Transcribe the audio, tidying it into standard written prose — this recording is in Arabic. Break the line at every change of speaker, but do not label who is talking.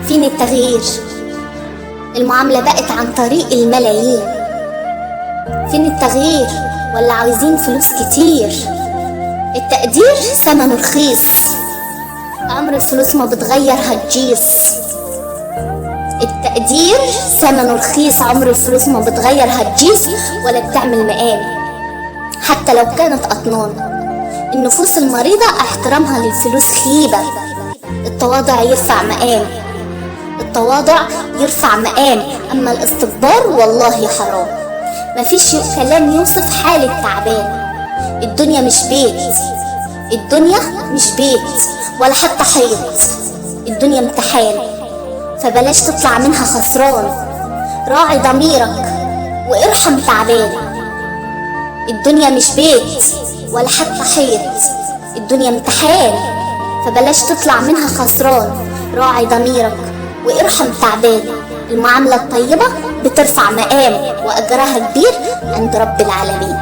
فين التغيير؟ المعاملة بقت عن طريق الملايين. فين التغيير؟ ولا عايزين فلوس كتير؟ التقدير ثمنه رخيص، عمر الفلوس ما بتغير هتجيس. التقدير ثمنه رخيص، عمر الفلوس ما بتغير هتجيس ولا بتعمل مقام حتى لو كانت أطنان. النفوس المريضة احترامها للفلوس خيبة. التواضع يرفع مقام، التواضع يرفع مقام، أما الاستكبار والله حرام. مفيش كلام يوصف حال التعبان. الدنيا مش بيت، الدنيا مش بيت ولا حتى حيط، الدنيا امتحان، فبلاش تطلع منها خسران. راعي ضميرك وارحم تعبان. الدنيا مش بيت ولا حتى حيط، الدنيا امتحان، فبلاش تطلع منها خسران. راعي ضميرك وارحم تعبان. المعاملة الطيبة بترفع مقام وأجرها كبير عند رب العالمين.